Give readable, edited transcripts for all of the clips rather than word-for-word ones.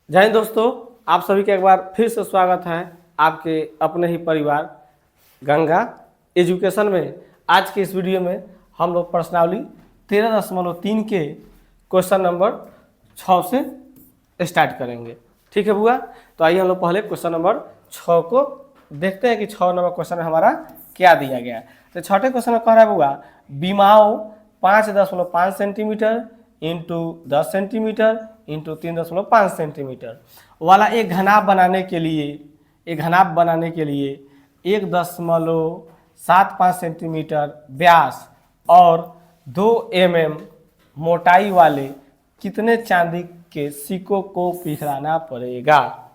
जय हिंद दोस्तों, आप सभी का एक बार फिर से स्वागत है आपके अपने ही परिवार गंगा एजुकेशन में। आज के इस वीडियो में हम लोग प्रश्नावली 13.3 के क्वेश्चन नंबर 6 से स्टार्ट करेंगे। ठीक है बुआ, तो आइए हम लोग पहले क्वेश्चन नंबर 6 को देखते हैं कि 6 नंबर क्वेश्चन में हमारा क्या दिया गया है। तो छठे क्वेश्चन में कह रहा है बुआ, विमाओं 5.5 centimetre into 10 centimetre into 3.5 centimetre वाला एक घनाभ बनाने के लिए 1.75 सेंटीमीटर व्यास और 2 mm मोटाई वाले कितने चांदी के सिक्कों को पिघलाना पड़ेगा।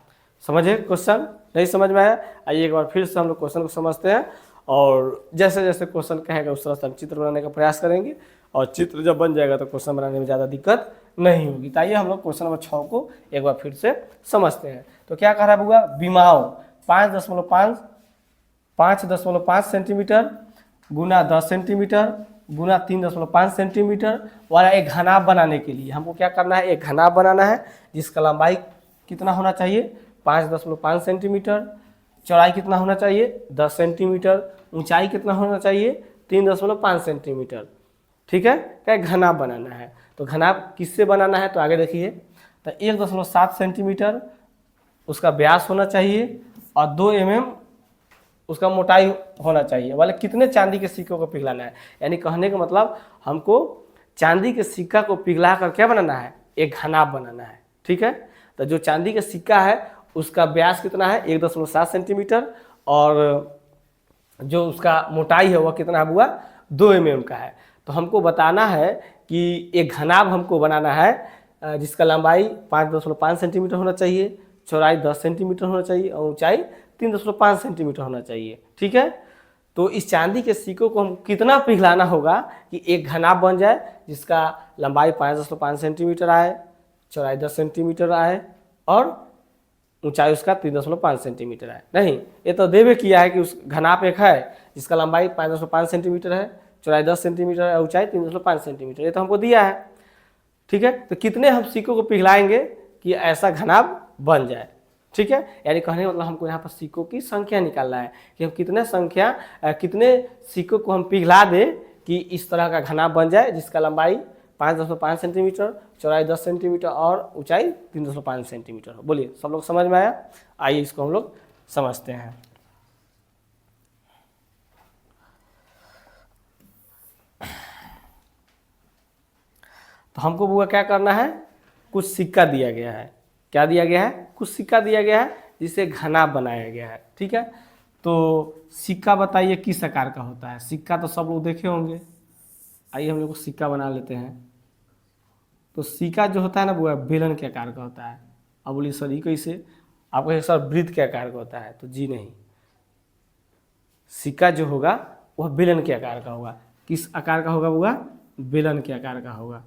समझे क्वेश्चन? नहीं समझ में आया? आइए एक बार फिर से हम लोग क्वेश्चन को समझते हैं और जैसे जैसे क्वेश्चन कहेगा उस तरह से हम चित्र बनाने का प्रयास करेंगे और चित्र जब बन जाएगा तो क्वेश्चन बनाने में ज़्यादा दिक्कत नहीं होगी। तो आइए हम लोग क्वेश्चन नंबर 6 को एक बार फिर से समझते हैं। तो क्या कह रहा है बुआ, विमाओं 5.5 सेंटीमीटर गुना 10 सेंटीमीटर गुना 3.5 सेंटीमीटर वाला एक घनाभ बनाने के लिए हमको क्या करना है, एक घनाभ बनाना है जिसका लंबाई कितना होना चाहिए 5.5 सेंटीमीटर, चौड़ाई कितना होना चाहिए 10 सेंटीमीटर, ऊंचाई कितना होना चाहिए 3.5 सेंटीमीटर। ठीक है, क्या घनाभ बनाना है। तो घनाभ किससे बनाना है तो आगे देखिए, तो 1.7 सेंटीमीटर उसका व्यास होना चाहिए और 2 mm उसका मोटाई होना चाहिए वाले कितने चांदी के सिक्कों को पिघलाना है। यानी कहने का मतलब हमको चांदी के सिक्का को पिघला कर क्या बनाना है, एक घनाभ बनाना है। ठीक है, तो जो चांदी का सिक्का है उसका व्यास कितना है 1.7 सेंटीमीटर और जो उसका मोटाई है वह कितना हुआ 2 mm का है। तो हमको बताना है कि एक घनाभ हमको बनाना है जिसका लंबाई 5.5 सेंटीमीटर होना चाहिए, चौड़ाई 10 सेंटीमीटर होना चाहिए और ऊंचाई 3.5 सेंटीमीटर होना चाहिए। ठीक है, तो इस चांदी के सिक्कों को हम कितना पिघलाना होगा कि एक घनाभ बन जाए जिसका लंबाई 5.5 सेंटीमीटर आए, चौड़ाई 10 सेंटीमीटर आए और ऊंचाई उसका 3.5 सेंटीमीटर है। नहीं, ये तो देवे किया है कि उस घनाभ एक है जिसका लंबाई 5.5 सेंटीमीटर है, चौड़ाई 10 सेंटीमीटर है, ऊंचाई 3.5 सेंटीमीटर, ये तो हमको दिया है। ठीक है, तो कितने हम सिक्कों को पिघलाएंगे कि ऐसा घनाभ बन जाए। ठीक है, यानी कहने का मतलब हमको यहाँ पर सिक्कों की संख्या निकालना है कि हम कितने सिक्कों को हम पिघला दें कि इस तरह का घनाभ बन जाए जिसका लंबाई 5.5 सेंटीमीटर, चौड़ाई 10 सेंटीमीटर और ऊंचाई 3.5 सेंटीमीटर हो। बोलिए, सब लोग समझ में आया? आइए इसको हम लोग समझते हैं। तो हमको बुआ क्या करना है, कुछ सिक्का दिया गया है। क्या दिया गया है? कुछ सिक्का दिया गया है जिसे घनाभ बनाया गया है। ठीक है, तो सिक्का बताइए किस आकार का होता है। सिक्का तो सब लोग देखे होंगे। आइए हम लोग सिक्का बना लेते हैं। तो सिक्का जो होता है ना बुआ बेलन के आकार का होता है। अब बोलिए सर ये कैसे? आप कहें सर वृत्त के आकार का होता है, तो जी नहीं, सिक्का जो होगा वह बेलन के आकार का होगा। किस आकार का होगा बुआ? बेलन के आकार का होगा।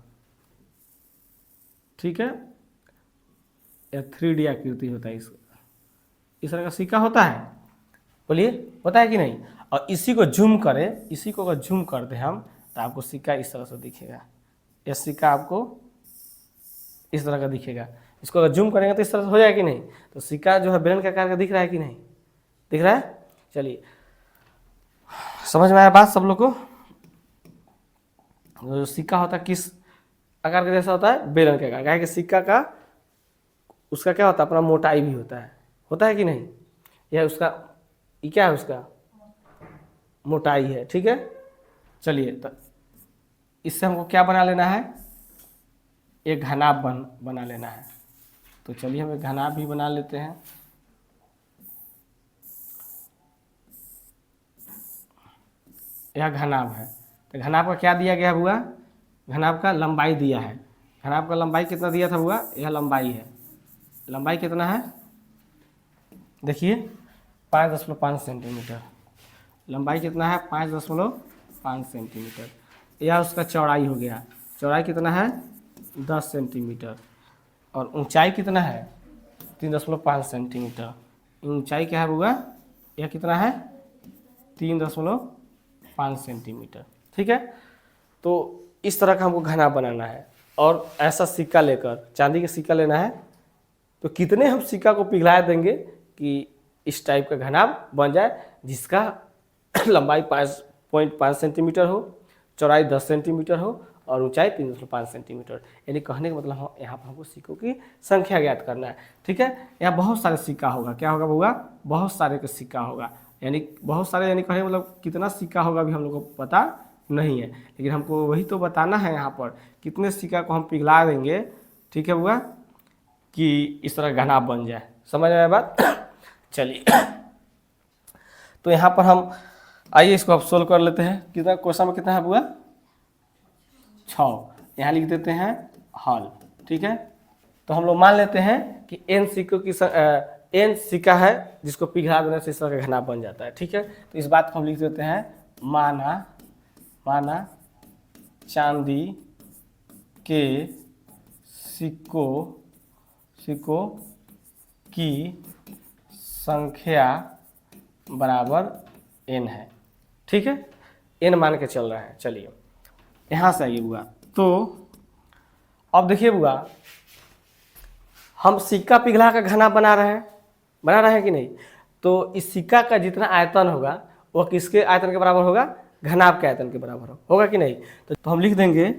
ठीक है, या 3D आकृति होता है इसका, इस तरह का सिक्का होता है। बोलिए, होता है कि नहीं? और इसी को जूम करें, इसी को अगर जूम कर दें हम तो आपको सिक्का इस तरह से दिखेगा। यह सिक्का आपको इस तरह का दिखेगा। इसको अगर जूम करेंगे तो इस तरह से हो जाएगा कि नहीं? तो सिक्का जो है बेलन के आकार का दिख रहा है कि नहीं? दिख रहा है। चलिए, समझ में आया बात सब लोग को? जो सिक्का होता है किस आकार का जैसा होता है? बेलन के आकार का। कि सिक्का का उसका क्या होता है, अपना मोटाई भी होता है कि नहीं? यह उसका ये क्या है, उसका मोटाई है। ठीक है, चलिए, तो इससे हमको क्या बना लेना है, एक घनाभ बना लेना है। तो चलिए हम एक घनाभ भी बना लेते हैं। यह घनाभ है। तो घनाभ का क्या दिया गया है बुआ? घनाभ का लंबाई दिया है। घनाभ का लंबाई कितना दिया था बुआ? यह लंबाई है। लंबाई कितना है देखिए 5.5 सेंटीमीटर। लंबाई कितना है 5.5 सेंटीमीटर। यह उसका चौड़ाई हो गया। चौड़ाई कितना है 10 सेंटीमीटर और ऊंचाई कितना है 3.5 सेंटीमीटर। ऊंचाई क्या है बुआ? यह कितना है 3.5 सेंटीमीटर। ठीक है, तो इस तरह का हमको घनाभ बनाना है और ऐसा सिक्का लेकर, चांदी का सिक्का लेना है तो कितने हम सिक्का को पिघला देंगे कि इस टाइप का घनाभ बन जाए, जिसका लंबाई 5.5 सेंटीमीटर हो, चौड़ाई 10 सेंटीमीटर हो और ऊंचाई 3.5 सेंटीमीटर। यानी कहने का मतलब हम यहाँ पर हमको सिक्कों की संख्या ज्ञात करना है। ठीक है, यहाँ बहुत सारे सिक्का होगा, क्या होगा बउआ, बहुत सारे का सिक्का होगा, यानी बहुत सारे, यानी कहने का मतलब कितना सिक्का होगा अभी हम लोग को पता नहीं है, लेकिन हमको वही तो बताना है यहाँ पर कितने सिक्का को हम पिघला देंगे, ठीक है बउआ, कि इस तरह घनाभ बन जाए। समझ में आया बात? चलिए, तो यहाँ पर हम आइए इसको अब सोल्व कर लेते हैं। कितना क्वेश्चन में कितना है बुआ? 6। यहाँ लिख देते हैं हल। ठीक है, तो हम लोग मान लेते हैं कि n सिक्कों की n सिक्का है जिसको पिघला देने से इस तरह का घनाभ बन जाता है। ठीक है, तो इस बात को हम लिख देते हैं माना चांदी के सिक्कों की संख्या बराबर n है। ठीक है, n मान के चल रहा है। चलिए यहाँ से आइए बुआ, तो अब देखिए बुआ, हम सिक्का पिघला का घना बना रहे हैं कि नहीं? तो इस सिक्का का जितना आयतन होगा वह किसके आयतन के बराबर होगा? घनाभ के आयतन के बराबर होगा कि नहीं? तो हम लिख देंगे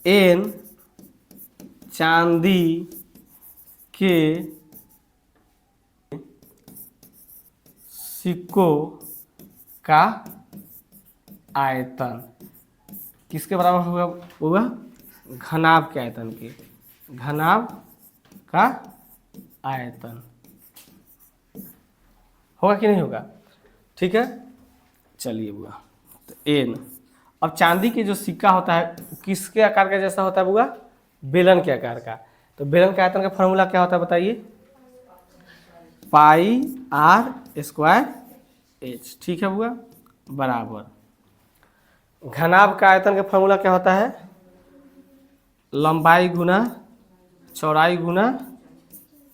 n चांदी के सिक्कों का आयतन किसके बराबर होगा? घनाभ के आयतन के, घनाभ का आयतन होगा कि नहीं होगा? ठीक है, चलिए बुआ, तो n, अब चांदी के जो सिक्का होता है किसके आकार का जैसा होता है बुआ? बेलन के आकार का। तो बेलन के आयतन का फॉर्मूला क्या होता है बताइए? पाई r स्क्वायर h। ठीक है बुआ, बराबर घनाभ का आयतन का फॉर्मूला क्या होता है? लंबाई गुना चौड़ाई गुना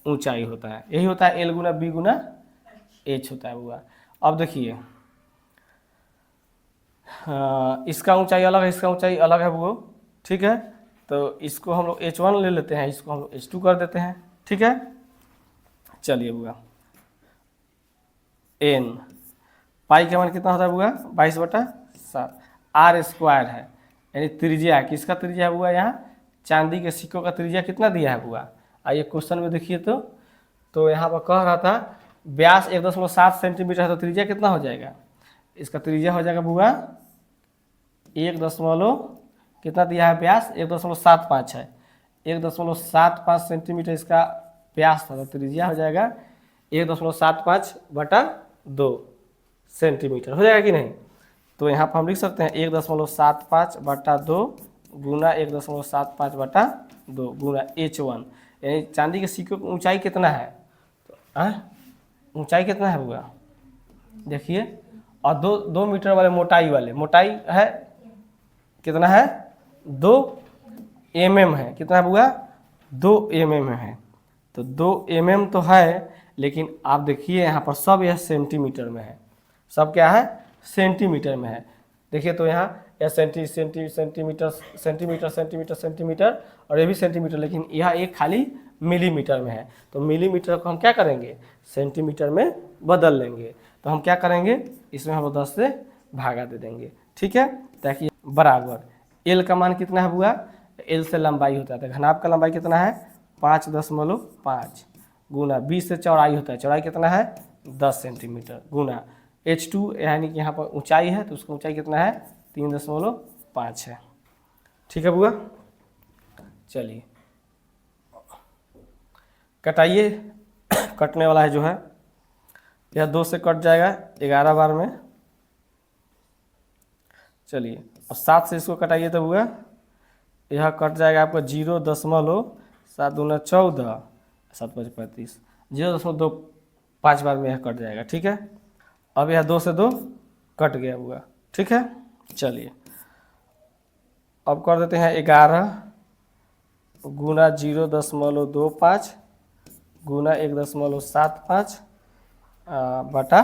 ऊंचाई होता है, यही होता है l गुना b गुना h होता है बुआ। अब देखिए इसका ऊंचाई अलग है, इसका ऊंचाई अलग है बुआ। ठीक है, तो इसको हम लोग h1 ले लेते हैं, इसको हम लोग h2 कर देते हैं। ठीक है, चलिए बुआ, n पाई का मान कितना होता है बुआ? 22/7। r स्क्वायर है, यानी त्रिज्या, किसका त्रिज्या है बुआ? यहाँ चांदी के सिक्कों का त्रिज्या कितना दिया है बुआ? आइए क्वेश्चन में देखिए, तो यहाँ पर कह रहा था व्यास 1.7 सेंटीमीटर है, तो त्रिज्या कितना हो जाएगा? इसका त्रिज्या हो जाएगा बुआ 1 कितना दिया है व्यास? 1.75 है, 1.75 सेंटीमीटर इसका व्यास था, तो त्रिज्या हो जाएगा 1.75/2 सेंटीमीटर हो जाएगा कि नहीं? तो यहाँ पर हम लिख सकते हैं 1.75/2 गुना 1.75/2 गुना h1, यानी चांदी के सिक्के की ऊंचाई कितना है? तो ऊंचाई कितना है बुआ? देखिए, और 2 मीटर वाले मोटाई है कितना है? 2 mm है। कितना है बुआ? 2 mm है। तो 2 mm तो है, लेकिन आप देखिए यहाँ पर सब यह सेंटीमीटर में है, सब क्या है? सेंटीमीटर में है। देखिए तो यहाँ यह सेंटीमीटर और ये भी सेंटीमीटर, लेकिन यह एक खाली मिलीमीटर में है। तो मिलीमीटर को हम क्या करेंगे? सेंटीमीटर में बदल लेंगे। तो हम क्या करेंगे? इसमें हम 10 से भागा दे देंगे। ठीक है, ताकि बराबर एल का मान कितना है बुआ? एल से लंबाई होता है, तो घनाभ का लंबाई कितना है? 5.5 गुना 20 से चौड़ाई होता है, चौड़ाई कितना है? 10 सेंटीमीटर गुना h2, यानी कि यहाँ पर ऊंचाई है, तो उसका ऊंचाई कितना है? 3.5 है। ठीक है बुआ, चलिए कटाइए। कटने वाला है जो है, यह 2 से कट जाएगा 11 बार में। चलिए अब 7 से इसको कटाइए तो बुआ यह कट जाएगा आपका 0.7 दूना 14, 7 5 35, 0.25 बार में यह कट जाएगा। ठीक है, अब यह 2 से 2 कट गया हुआ। ठीक है, चलिए अब कर देते हैं 11 गुना 0.25 गुना 1.75 बटा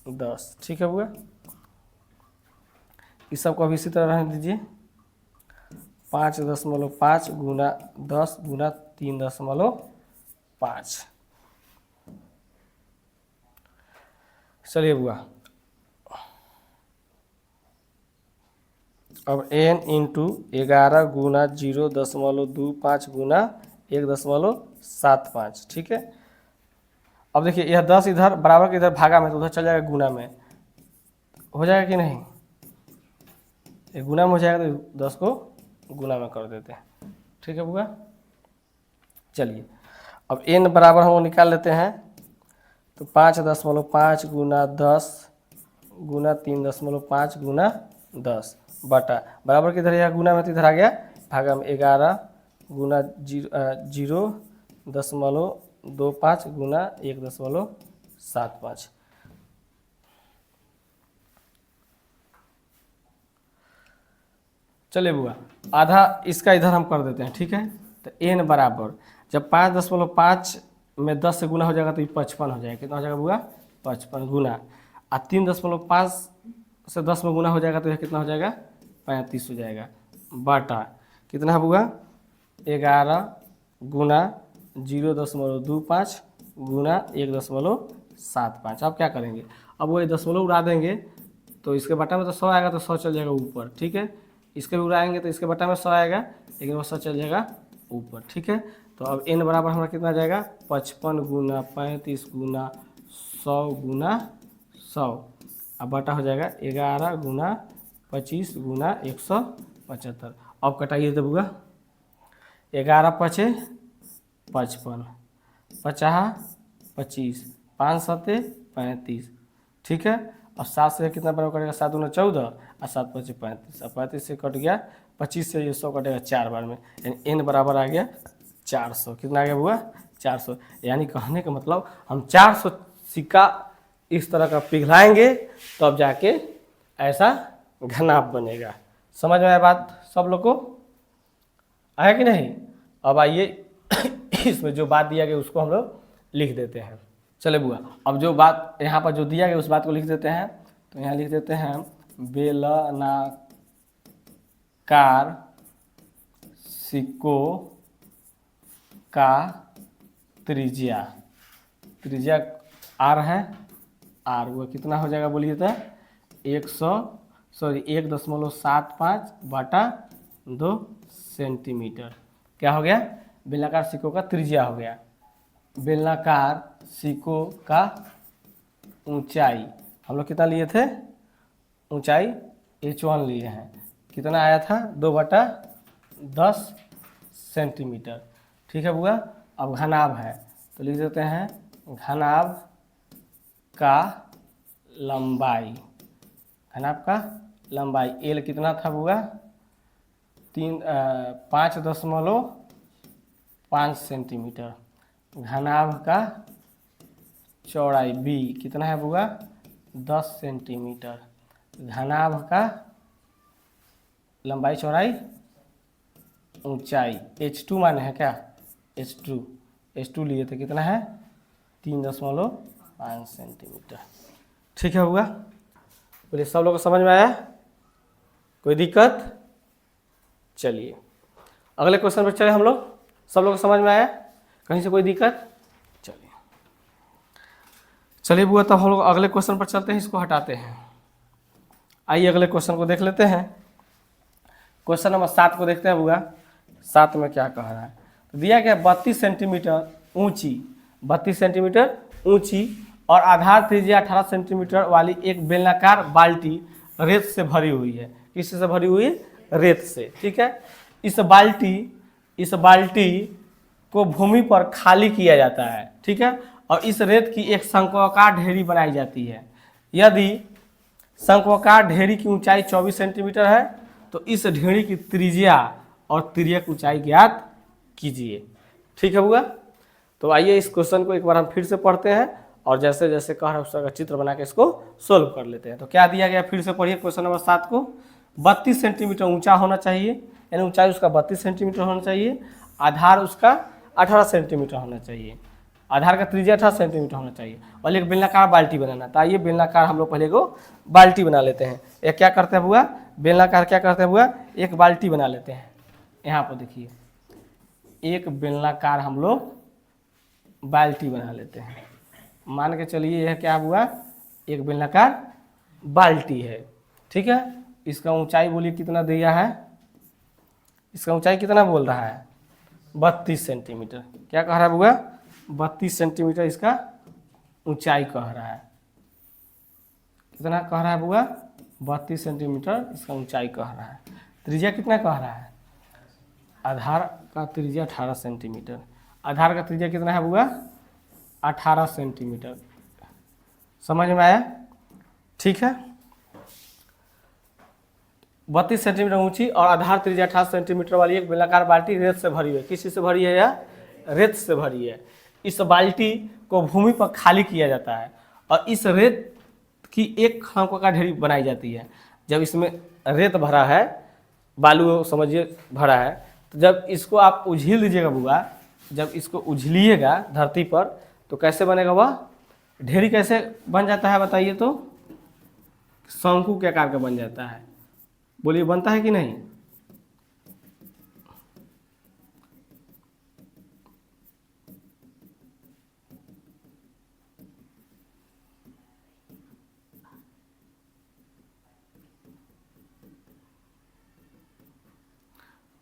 10। ठीक है बुआ, इस सबको अब इसी तरह रहने दीजिए। 5.5 गुना 10 गुना 3.5। चलिए बुआ, अब n इंटू 11 गुना 0.25 गुना 1.75, ठीक है। अब देखिए यह 10 इधर बराबर के इधर भागा में, तो उधर चल जाएगा गुना में, हो जाएगा कि नहीं? ये गुना में हो जाएगा तो 10 को गुना में कर देते हैं, ठीक है बुआ। चलिए अब n बराबर हम लोग निकाल लेते हैं, तो 5.5 गुना 10 गुना 3.5 गुना 10 बटा बराबर के इधर, यह गुना में तो इधर आ गया भागा में 11 गुना 0.25 गुना 1.75। चलिए बुआ, आधा इसका इधर हम कर देते हैं, ठीक है। तो n बराबर जब 5.5 में 10 से गुना हो जाएगा तो ये 55 हो जाएगा। कितना हो जाएगा बुआ? 55 गुना, और 3.5 से 10 में गुना हो जाएगा तो यह कितना हो जाएगा? 35 हो जाएगा बटा कितना है बुआ? 11 गुना 0.25 गुना 1.75। अब क्या करेंगे? अब वो 10 उड़ा देंगे तो इसके बटा में तो 100 आएगा, तो 100 चल जाएगा ऊपर, ठीक है। इसके भी उड़ाएंगे तो इसके बटा में 100 आएगा, लेकिन वो 100 चल जाएगा ऊपर, ठीक है। तो अब n बराबर हमारा कितना आ जाएगा? 55 गुना 35 गुना 100 गुना 100, अब बटा हो जाएगा 11 गुना 25 गुना 175। अब कटाइए तो बुआ, 11 पचे 55, 50 25, 5 सत्ते 35, ठीक है। अब 7 से कितना बराबर करेगा? 7 गुना 14 और 7 पचे 35, अब 35 से कट गया, 25 से ये 100 कटेगा 4 बार में, यानी n बराबर आ गया 400। कितना आ गया बुआ? 400। यानी कहने का मतलब हम 400 सिक्का इस तरह का पिघलाएंगे तब तो जाके ऐसा घनाभ बनेगा। समझ में आया बात सब लोग को? आया कि नहीं? अब आइए इसमें जो बात दिया गया उसको हम लोग लिख देते हैं। चले बुआ, अब जो बात यहाँ पर जो दिया गया उस बात को लिख देते हैं। तो यहाँ लिख देते हैं बेलनाकार सिक्कों का त्रिज्या r है, r वो कितना हो जाएगा बोलिए तो? 1.75 बटा 2 सेंटीमीटर। क्या हो गया? बेलनाकार सिक्कों का त्रिज्या हो गया। बेलनाकार सिक्कों का ऊंचाई हम लोग कितना लिए थे? ऊंचाई h1 लिए हैं, कितना आया था? 2/10 सेंटीमीटर, ठीक है बुआ। अब घनाभ है तो लिख देते हैं घनाभ का लंबाई, घनाभ का लंबाई L कितना था बुआ? 5.5 सेंटीमीटर। घनाभ का चौड़ाई B कितना है बुआ? 10 सेंटीमीटर। घनाभ का लंबाई चौड़ाई ऊंचाई h2 माने है क्या? h2 लिए थे, कितना है? 3.5 सेंटीमीटर, ठीक है बुआ। बोलिए सब लोग को समझ में आया? कोई दिक्कत? चलिए अगले क्वेश्चन पर चले हम लोग। सब लोग को समझ में आया? कहीं से कोई दिक्कत? चलिए बुआ, तब हम लोग अगले क्वेश्चन पर चलते हैं, इसको हटाते हैं। आइए अगले क्वेश्चन को देख लेते हैं। क्वेश्चन नंबर 7 को देखते हैं बुआ। 7 में क्या कह रहा है? तो दिया गया 32 सेंटीमीटर ऊंची और आधार त्रिज्या 18 सेंटीमीटर वाली एक बेलनाकार बाल्टी रेत से भरी हुई है। किससे भरी हुई है? रेत से, ठीक है। इस बाल्टी को भूमि पर खाली किया जाता है, ठीक है, और इस रेत की एक शंक्वाकार ढेरी बनाई जाती है। यदि शंक्वाकार ढेरी की ऊंचाई 24 सेंटीमीटर है तो इस ढेरी की त्रिज्या और तिर्यक ऊंचाई ज्ञात कीजिए, ठीक है बुआ। तो आइए इस क्वेश्चन को एक बार हम फिर से पढ़ते हैं और जैसे जैसे कह रहा है उस तरह का चित्र बना के इसको सोल्व कर लेते हैं। तो क्या दिया गया फिर से पढ़िए क्वेश्चन नंबर 7 को। 32 सेंटीमीटर ऊंचा होना चाहिए, यानी ऊंचाई उसका 32 सेंटीमीटर होना चाहिए। आधार उसका 18 सेंटीमीटर होना चाहिए, आधार का त्रिज्या 18 सेंटीमीटर होना चाहिए, और एक बेलनाकार बाल्टी बनाना। तो आइए बेलनाकार हम लोग पहले को बाल्टी बना लेते हैं। ये क्या करते हैं बुआ? बेलनाकार क्या करते हैं बुआ? एक बाल्टी बना लेते हैं। यहाँ पर देखिए एक बेलनाकार हम लोग बाल्टी बना लेते हैं। मान के चलिए यह क्या हुआ, एक बेलनाकार बाल्टी है, ठीक है। इसका ऊंचाई बोलिए कितना दिया है, इसका ऊंचाई कितना बोल रहा है, 32 सेंटीमीटर। क्या कह रहा है बुआ, 32 सेंटीमीटर इसका ऊंचाई कह रहा है। कितना कह रहा है बुआ, 32 सेंटीमीटर इसका ऊंचाई कह रहा है। त्रिज्या कितना कह रहा है, आधार का त्रिज्या 18 सेंटीमीटर। आधार का त्रिज्या कितना है बुआ, 18 सेंटीमीटर। समझ में आया, ठीक है। 32 सेंटीमीटर ऊंची और आधार त्रिज्या 18 सेंटीमीटर वाली एक बेलनाकार बाल्टी रेत से भरी है। किस चीज से भरी है, यह रेत से भरी है। इस बाल्टी को भूमि पर खाली किया जाता है और इस रेत की एक खांकों का ढेरी बनाई जाती है। जब इसमें रेत भरा है, बालू समझिए भरा है, तो जब इसको आप उझिल दीजिएगा बुआ, जब इसको उझलिएगा धरती पर तो कैसे बनेगा वह ढेरी, कैसे बन जाता है बताइए तो, शंकु के आकार का बन जाता है। बोलिए बनता है कि नहीं,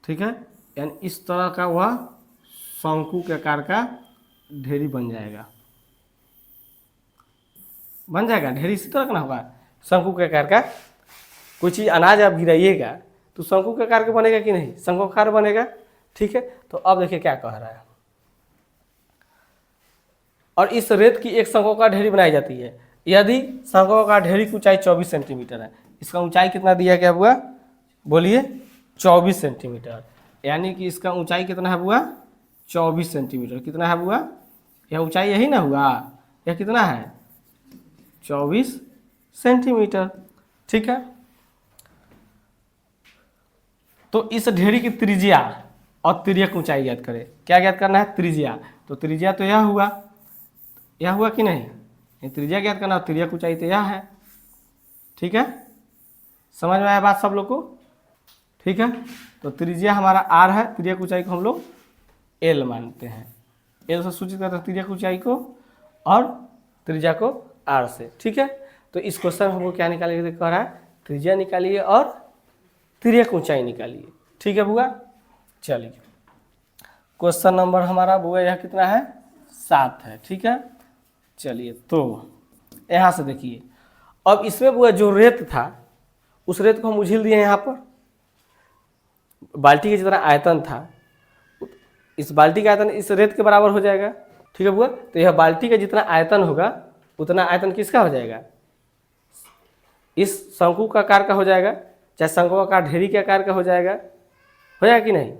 ठीक है। यानी इस तरह का वह शंकु के आकार का ढेरी बन जाएगा, बन जाएगा ढेरी इसी तरह का ना होगा, शंकु के आकार का। कोई चीज़ अनाज आप गिराइएगा तो शंकु के आकार का बनेगा कि नहीं, शंकुकार बनेगा, ठीक है। तो अब देखिए क्या कह रहा है, और इस रेत की एक शंकुकार ढेरी बनाई जाती है यदि शंकुकार ढेरी की ऊंचाई 24 सेंटीमीटर है। इसका ऊंचाई कितना दिया गया हुआ, बोलिए 24 सेंटीमीटर। यानी कि इसका ऊंचाई कितना है बुआ, 24 सेंटीमीटर। कितना है बुआ, यह ऊंचाई यही ना हुआ, यह कितना है 24 सेंटीमीटर, ठीक है। तो इस ढेरी की त्रिज्या और तिर्यक ऊंचाई ज्ञात करें। क्या ज्ञात करना है, त्रिज्या। तो त्रिज्या तो यह हुआ, यह हुआ कि नहीं, ये त्रिज्या ज्ञात करना और तिर्यक ऊंचाई तो यह है, ठीक है। समझ में आया बात सब लोग को, ठीक है। तो त्रिज्या हमारा आर है, तिर्यक ऊंचाई को हम लोग एल मानते हैं। एल से सूचित करते हैं तिर्यक ऊंचाई को और त्रिज्या को आर से, ठीक है। तो इस क्वेश्चन में हमको क्या निकालिए, कह रहा है त्रिज्या निकालिए और तिर्यक ऊंचाई निकालिए, ठीक है बुआ। चलिए क्वेश्चन नंबर हमारा बुआ यह कितना है, 7 है, ठीक है। चलिए तो यहाँ से देखिए, अब इसमें बुआ जो रेत था उस रेत को हम उझिल दिए यहाँ पर। बाल्टी के जितना आयतन था, इस बाल्टी का आयतन इस रेत के बराबर हो जाएगा, ठीक है बुआ। तो यह बाल्टी का जितना आयतन होगा उतना आयतन किसका हो जाएगा, इस शंकु का आकार का हो जाएगा, चाहे शंकु का आकार ढेरी के आकार का हो जाएगा कि नहीं।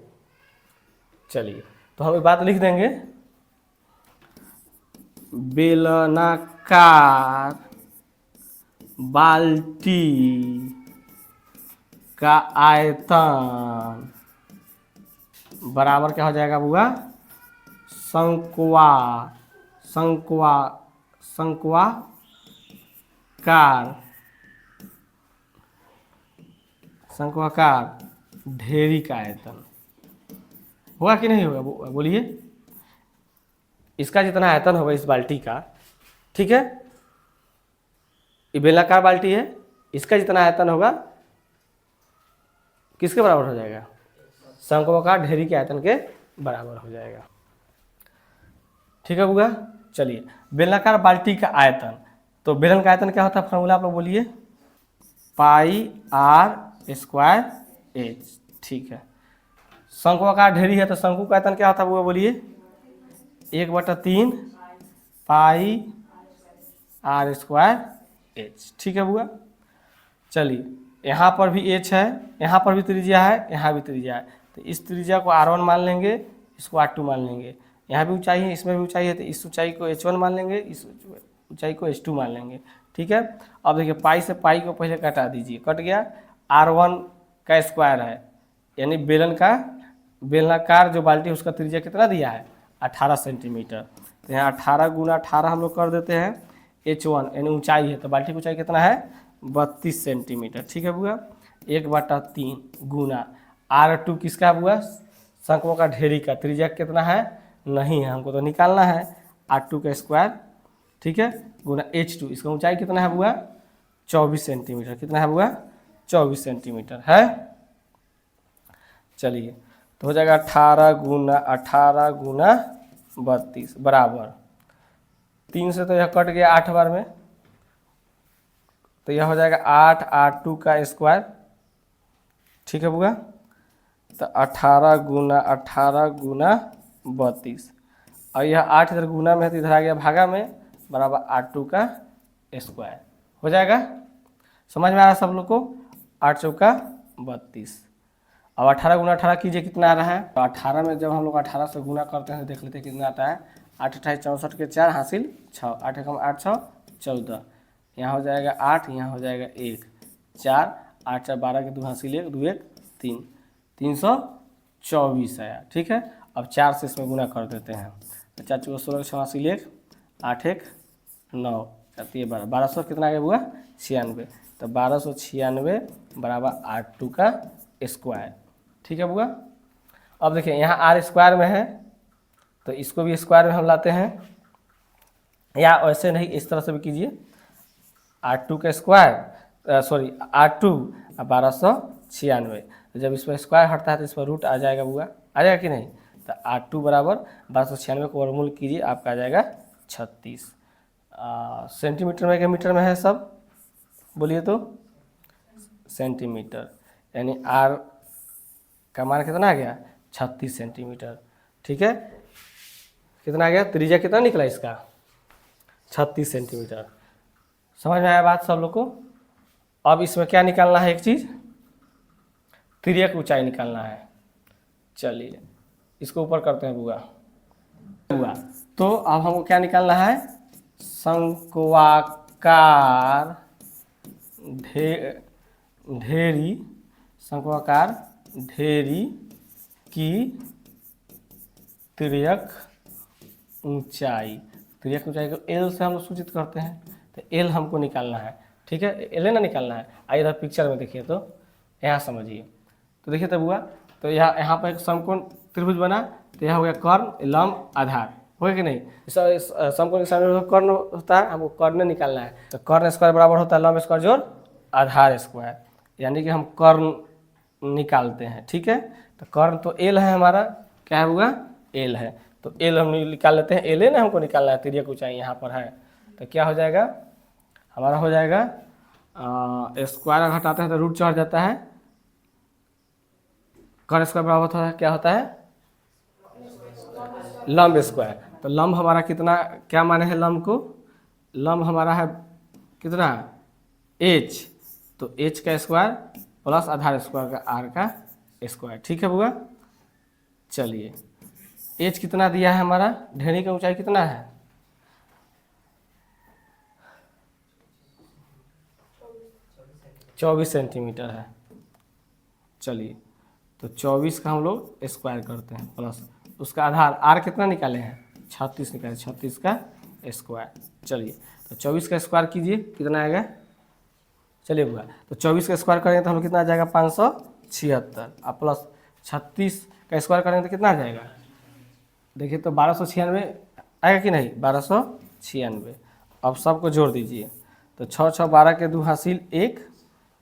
चलिए तो हम एक बात लिख देंगे, बेलनाकार बाल्टी का आयतन बराबर क्या हो जाएगा बुआ, शंक्वाकार ढेरी का आयतन होगा कि नहीं होगा, बोलिए। इसका जितना आयतन होगा इस बाल्टी का, ठीक है, ये बेलनाकार बाल्टी है, इसका जितना आयतन होगा किसके बराबर हो जाएगा, शंक्वाकार ढेरी के आयतन के बराबर हो जाएगा, ठीक है बुआ। चलिए बेलनाकार बाल्टी का आयतन, तो बेलन का आयतन क्या होता है, फॉर्मूला आप लोग बोलिए, पाई आर स्क्वायर एच, ठीक है। शंक्वाकार ढेरी है तो शंकु का आयतन क्या होता है वो बोलिए, 1/3 पाई आर स्क्वायर एच, ठीक है बुआ। चलिए यहाँ पर भी एच है, यहाँ पर भी त्रिज्या है, यहाँ भी त्रिज्या है, तो इस त्रिज्या को R1 मान लेंगे, इसको R2 मान लेंगे। यहाँ भी ऊंचाई है, इसमें भी ऊंचाई है, तो इस ऊंचाई को H1 मान लेंगे, इस ऊंचाई को H2 मान लेंगे, ठीक है। अब देखिए पाई से पाई को पहले कटा दीजिए, कट गया। R1 का स्क्वायर है, यानी बेलनाकार जो बाल्टी है उसका त्रिज्या कितना दिया है, 18 सेंटीमीटर। तो यहाँ 18 गुना 18 हम लोग कर देते हैं, H1 यानी ऊंचाई है, तो बाल्टी की ऊंचाई कितना है, 32 सेंटीमीटर, ठीक है बुआ। 1/3 गुना R2 किसका बुआ, शंकुओं का ढेरी का त्रिज्या कितना है नहीं है, हमको तो निकालना है R2 का स्क्वायर, ठीक है, गुना H2। इसका ऊंचाई कितना है बुआ 24 सेंटीमीटर, कितना है बुआ 24 सेंटीमीटर है। चलिए तो हो जाएगा 18 गुना 32 बराबर 3 से तो यह कट गया 8 बार में, तो यह हो जाएगा 8 R2 का स्क्वायर, ठीक है बुआ। तो 18 गुना 32 और यह 8 इधर गुना में है तो इधर आ गया भागा में, बराबर R2 का स्क्वायर हो जाएगा। समझ में आ रहा है सब लोग को? 8 चौका 32। अब 18 गुना 18 कीजिए कितना आ रहा है, तो 18 में जब हम लोग 18 से गुना करते हैं तो देख लेते हैं कितना आता है। 8 28 64 के 4 हासिल 6, 8 एकम 8 6 14, यहाँ हो जाएगा 8, यहाँ हो जाएगा 1 4, 8 4 12 के 2 हासिल 1 2 1 3, 324 आया, ठीक है। अब 4 से इसमें गुना कर देते हैं, तो 4 4 16 6 हासिल 1 8 1 9 4 3 12, 1200 कितना आ गया हुआ 96, तो 1296 बराबर R2 का स्क्वायर, ठीक है बुआ। अब देखिए यहाँ R स्क्वायर में है तो इसको भी स्क्वायर में हम लाते हैं, या ऐसे नहीं इस तरह से भी कीजिए, R2 का स्क्वायर सॉरी R2 और 1296, तो जब इस पर स्क्वायर हटता है तो इस पर रूट आ जाएगा बुआ, आ जाएगा कि नहीं। तो R2 बराबर 1296 को वर्गमूल कीजिए, आपका आ जाएगा 36। सेंटीमीटर में क्या मीटर में है सब बोलिए तो, सेंटीमीटर, यानी R का मान कितना आ गया 36 सेंटीमीटर, ठीक है। कितना आ गया, त्रिज्या कितना निकला इसका 36 सेंटीमीटर। समझ में आया बात सब लोग को? अब इसमें क्या निकालना है, एक चीज़ त्रिज्या की ऊंचाई निकालना है। चलिए इसको ऊपर करते हैं बुआ। तो अब हमको क्या निकालना है, शंक्वाकार ढेरी की तिर्यक ऊंचाई, तिर्यक ऊंचाई को L से हम लोग सूचित करते हैं, तो L हमको निकालना है, ठीक है, L ना निकालना है। आइए इधर पिक्चर में देखिए तो यहाँ समझिए, तो देखिए तब हुआ, तो यहाँ पर एक समकोण त्रिभुज बना, तो यहाँ हो गया कर्ण लंब आधार, हो गया कि नहीं। समकोण के सामने कर्ण होता है, हमको कर्ण निकालना है, तो कर्ण स्क्वायर बराबर होता है लंब स्क्वायर जोड़ आधार स्क्वायर, यानी कि हम कर्ण निकालते हैं, ठीक है। तो कर्ण तो L है हमारा, क्या है हुआ L है, तो L हम निकाल लेते हैं, L है ना हमको निकालना है, तिर्यक ऊंचाई यहाँ पर है, तो क्या हो जाएगा हमारा, हो जाएगा स्क्वायर घटाते हैं तो रूट चढ़ जाता है, कर्ण स्क्वायर बराबर होता है क्या होता है लंब स्क्वायर। तो लंब हमारा कितना, क्या माने हैं लंब को, लंब हमारा है कितना H, तो H का स्क्वायर प्लस आधार स्क्वायर का R का स्क्वायर, ठीक है बुआ। चलिए H कितना दिया है हमारा, ढेरी का ऊंचाई कितना है 24 सेंटीमीटर है। चलिए तो 24 का हम लोग स्क्वायर करते हैं, प्लस उसका आधार R कितना निकाले हैं 36 निकाले, 36 का स्क्वायर। चलिए तो 24 का स्क्वायर कीजिए कितना आएगा, चलिए बुआ, तो 24 का स्क्वायर करेंगे तो हम लोग कितना आ जाएगा 576, और प्लस 36 का स्क्वायर करेंगे तो कितना आ जाएगा, देखिए तो 1296 आएगा कि नहीं 1296। अब सबको जोड़ दीजिए, तो 6 6 12 के 2 हासिल 1,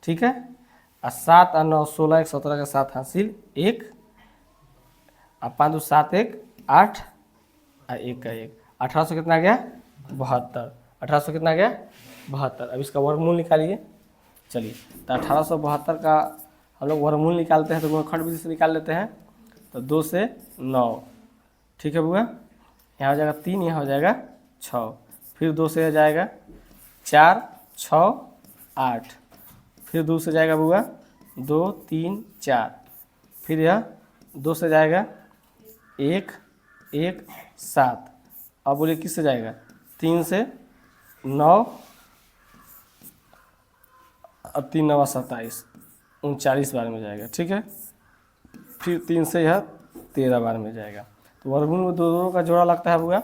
ठीक है, और 7 और 9 16 1 17 के 7 हासिल 1, और 5 2 7 1 8 और 1 का 1, 1800 कितना आ गया 72, 1800 कितना आ गया 72। अब इसका वर्गमूल निकालिए। चलिए तो 1872 का हम लोग वर्गमूल निकालते हैं तो गुणनखंड विधि से निकाल लेते हैं, तो 2 से 9, ठीक है बुआ, यहाँ हो जाएगा 3, यहाँ हो जाएगा 6, फिर 2 से जाएगा 4 6 8, फिर 2 से जाएगा बुआ 2 3 4, फिर यह 2 से जाएगा 1 1 7, अब बोलिए किस से जाएगा 3 से 9, अब 3 9 27 39 बार में जाएगा, ठीक है, फिर 3 से यह 13 बार में जाएगा। तो वर्गमूल में दोनों का जोड़ा लगता है बुआ,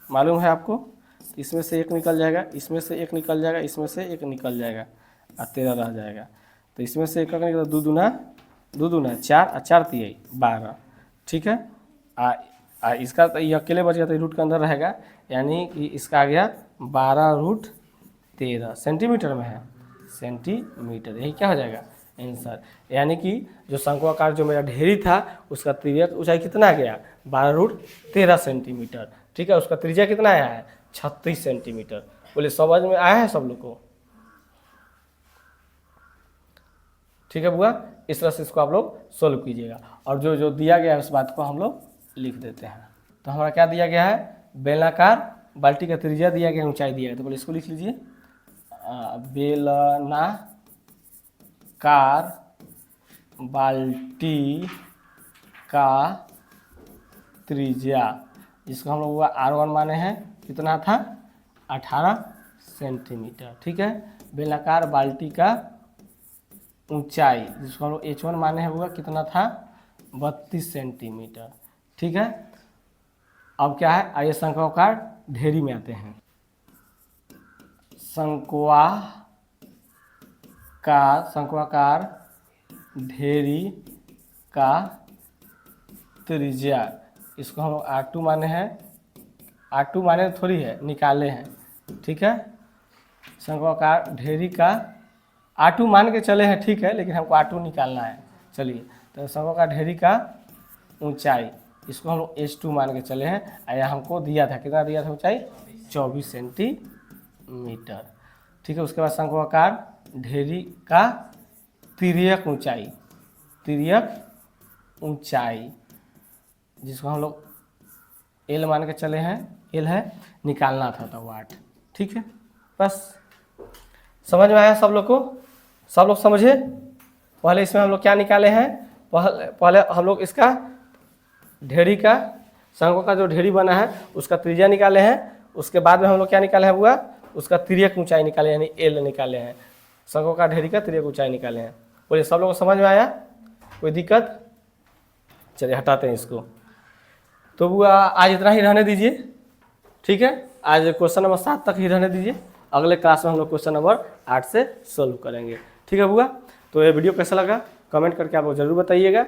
मालूम है आपको, इसमें से 1 निकल जाएगा, इसमें से 1 निकल जाएगा, इसमें से 1 निकल जाएगा, और 13 रह जाएगा। तो इसमें से 1 निकल 2 दूना 4 और 4 3 12, ठीक है। इसका तो ये अकेले बच गया तो रूट के अंदर रहेगा, यानी कि इसका आ गया 12√13 सेंटीमीटर में है, सेंटीमीटर, यही क्या हो जाएगा आंसर। यानी कि जो शंक्वाकार जो मेरा ढेरी था उसका तिर्यक ऊंचाई कितना आ गया 12√13 सेंटीमीटर, ठीक है। उसका त्रिज्या कितना आया है 36 सेंटीमीटर। बोले समझ में आया है सब लोग को, ठीक है बुआ। इस तरह से इसको आप लोग सोल्व कीजिएगा, और जो जो दिया गया है उस बात को हम लोग लिख देते हैं। तो हमारा क्या दिया गया है, बेलनाकार बाल्टी का त्रिज्या दिया गया, ऊंचाई दिया गया, तो बोले इसको लिख लीजिए बेलनाकार बाल्टी का त्रिज्या, जिसको हम लोग R1 माने हैं कितना था 18 सेंटीमीटर, ठीक है। बेलनाकार बाल्टी का ऊंचाई जिसको हम लोग H1 माने हैं हुआ कितना था 32 सेंटीमीटर, ठीक है। अब क्या है, आइए शंक्वाकार ढेरी में आते हैं। शंक्वाकार ढेरी का त्रिज्या, इसको हम R2 माने हैं, R2 माने थोड़ी है निकाले हैं, ठीक है। शंक्वाकार ढेरी का R2 मान के चले हैं, ठीक है, लेकिन हमको R2 निकालना है। चलिए, तो शंक्वाकार ढेरी का ऊंचाई इसको हम लोग H2 मान के चले हैं, आया हमको दिया था कितना दिया था ऊंचाई 24 सेंटीमीटर, ठीक है। उसके बाद शंक्वाकार ढेरी का तिर्यक ऊंचाई जिसको हम लोग L मान के चले हैं, L है, निकालना था तो 8, ठीक है। बस समझ में आया सब लोग को, सब लोग समझे। पहले इसमें हम लोग क्या निकाले हैं, पहले हम लोग इसका ढेरी का शंक्वाकार का जो ढेरी बना है उसका त्रिज्या निकाले हैं, उसके बाद में हम लोग क्या निकाले हैं हुआ उसका तिर्यक ऊंचाई निकाले, यानी L निकाले हैं। शंक्वाकार ढेरी का तिर्यक ऊंचाई निकाले हैं। बोलिए सब लोगों को समझ में आया, कोई दिक्कत? चलिए हटाते हैं इसको। तो बुआ आज इतना ही रहने दीजिए, ठीक है। आज क्वेश्चन नंबर 7 तक ही रहने दीजिए, अगले क्लास में हम लोग क्वेश्चन नंबर 8 से सोल्व करेंगे, ठीक है बुआ। तो ये वीडियो कैसा लगा कमेंट करके आप लोग जरूर बताइएगा।